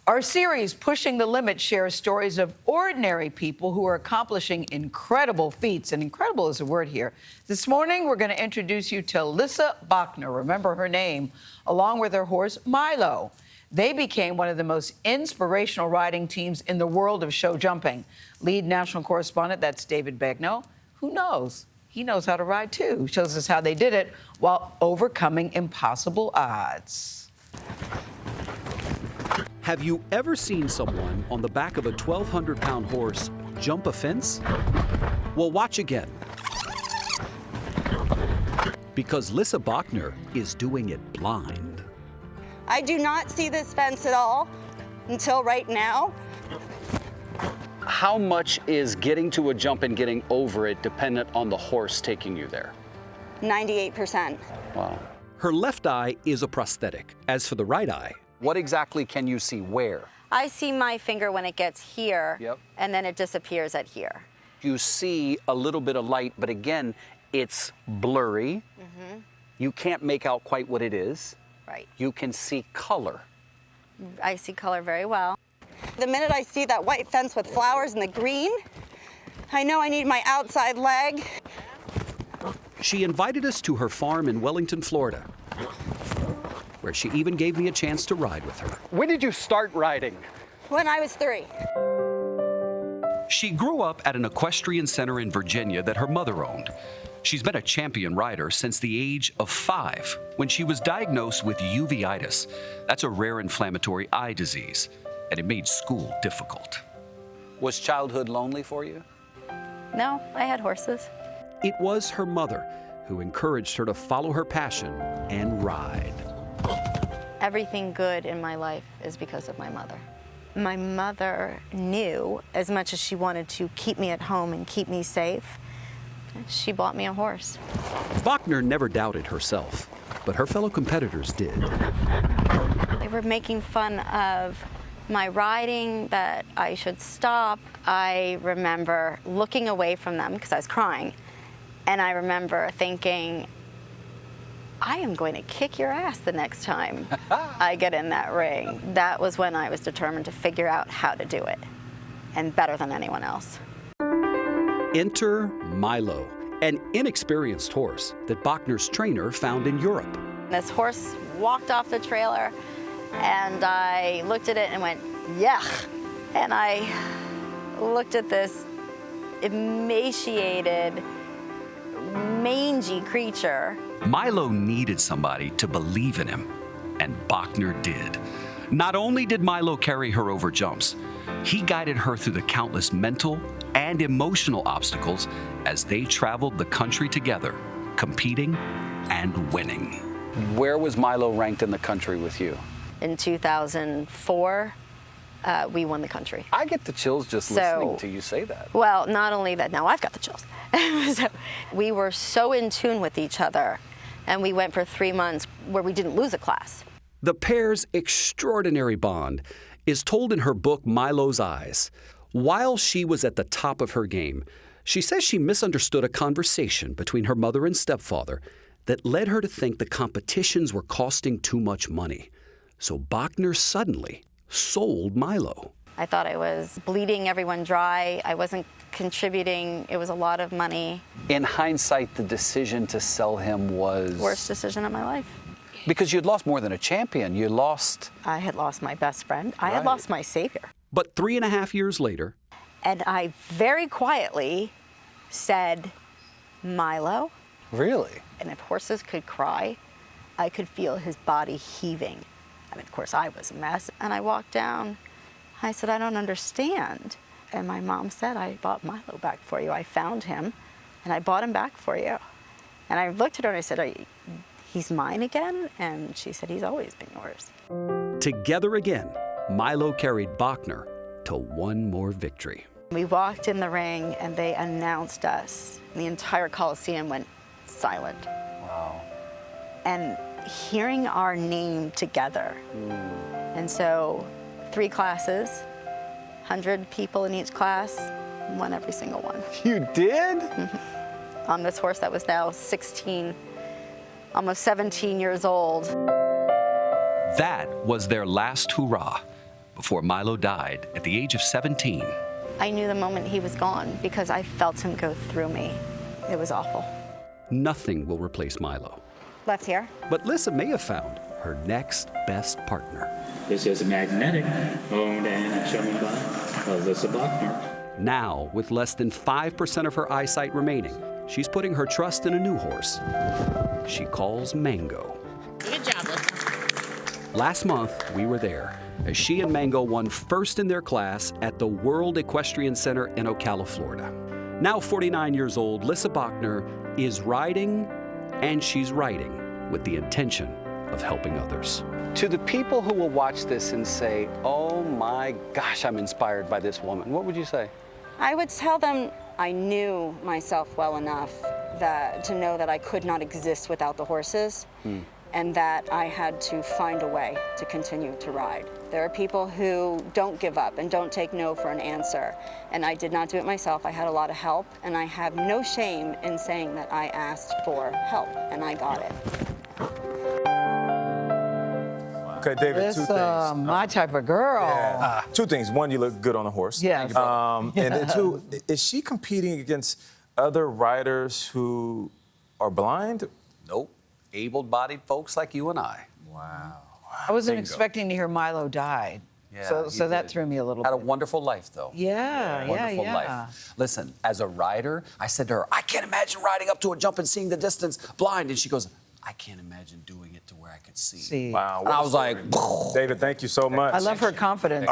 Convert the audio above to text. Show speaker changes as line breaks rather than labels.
Our series, Pushing the Limit, shares stories of ordinary people who are accomplishing incredible feats, and incredible is a word here. This morning, we're going to introduce you to Lissa Bachner, remember her name, along with her horse, Milo. They became one of the most inspirational riding teams in the world of show jumping. Lead national correspondent, that's David Begnaud. Who knows? He knows how to ride, too. Shows us how they did it while overcoming impossible odds.
Have you ever seen someone on the back of a 1,200-pound horse jump a fence? Well, watch again. Because Lissa Bachner is doing it blind.
I do not see this fence at all until right now.
How much is getting to a jump and getting over it dependent on the horse taking you there?
98%.
Wow.
Her left eye is a prosthetic. As for the right eye,
What exactly can you see where?
I see my finger when it gets here,
Yep.
and then it disappears at here.
You see a little bit of light, but again, it's blurry. You can't make out quite what it is.
Right.
You can see color.
I see color very well. The minute I see that white fence with flowers and the green, I know I need my outside leg.
she invited us to her farm in Wellington, Florida, where she even gave me a chance to ride with her.
When did you start riding?
When I was 3.
She grew up at an equestrian center in Virginia that her mother owned. She's been a champion rider since the age of 5, when she was diagnosed with uveitis. That's a rare inflammatory eye disease, and it made school difficult.
Was childhood lonely for you?
No, I had horses.
It was her mother who encouraged her to follow her passion and ride.
Everything good in my life is because of my mother. My mother knew, as much as she wanted to keep me at home and keep me safe, she bought me a horse.
Bachner never doubted herself, but her fellow competitors did.
They were making fun of my riding, that I should stop. I remember looking away from them because I was crying, and I remember thinking, I am going to kick your ass the next time I get in that ring. That was when I was determined to figure out how to do it, and better than anyone else.
Enter Milo, an inexperienced horse that Bachner's trainer found in Europe.
This horse walked off the trailer, and I looked at it and went, yuck. And I looked at this emaciated, mangy creature.
Milo needed somebody to believe in him, and Bachner did. Not only did Milo carry her over jumps, he guided her through the countless mental and emotional obstacles as they traveled the country together, competing and winning.
Where was Milo ranked in the country with you?
In 2004, we won the country.
I get the chills just listening to you say that.
Well, not only that, now I've got the chills. So we were so in tune with each other, and we went for 3 months where we didn't lose a class.
The pair's extraordinary bond is told in her book, Milo's Eyes. While she was at the top of her game, she says she misunderstood a conversation between her mother and stepfather that led her to think the competitions were costing too much money. So Bachner suddenly sold Milo.
I thought I was bleeding everyone dry. I wasn't contributing. It was a lot of money.
In hindsight, the decision to sell him was...
Worst decision of my life.
Because you'd lost more than a champion. You lost...
I had lost my best friend. I had lost my savior.
But 3.5 years later...
And I very quietly said, Milo.
Really?
And if horses could cry, I could feel his body heaving. I mean, of course, I was a mess. And I walked down. I said, I don't understand. And my mom said, I bought Milo back for you. I found him, and I bought him back for you. And I looked at her and I said, he's mine again? And she said, he's always been yours.
Together again, Milo carried Bachner to one more victory.
We walked in the ring, and they announced us. The entire Coliseum went silent.
Wow.
And hearing our name together. And so 3 classes, 100 people in each class, won every single one.
You did?
On this horse that was now 16, almost 17 years old.
That was their last hurrah before Milo died at the age of 17.
I knew the moment he was gone because I felt him go through me. It was awful.
Nothing will replace Milo.
Left here.
But Lissa may have found her next best partner.
This is magnetic, owned and shown by Lissa Bachner.
Now, with less than 5% of her eyesight remaining, she's putting her trust in a new horse she calls Mango.
Good job, Lissa.
Last month, we were there as she and Mango won first in their class at the World Equestrian Center in Ocala, Florida. Now 49 years old, Lissa Bachner is riding and she's writing with the intention of helping others.
To the people who will watch this and say, oh my gosh, I'm inspired by this woman, what would you say?
I would tell them I knew myself well enough to know that I could not exist without the horses, and that I had to find a way to continue to ride. There are people who don't give up and don't take no for an answer, and I did not do it myself. I had a lot of help, and I have no shame in saying that I asked for help, and I got it.
Okay, David,
This
two things.
my type of girl.
Yeah. Two things. One, you look good on a horse.
Yeah.
And then two, is she competing against other riders who are blind?
Nope. Able-bodied folks like you and I.
Wow.
I wasn't expecting to hear Milo died.
Yeah,
so
you
that
did.
threw me a little
Had a
bit.
wonderful life, though.
Yeah.
Wonderful life. Listen, as a rider, I said to her, I can't imagine riding up to a jump and seeing the distance blind. And she goes, I can't imagine doing it to where I could see.
See.
Wow.
And I was like,
David, thank you so much.
I love her confidence.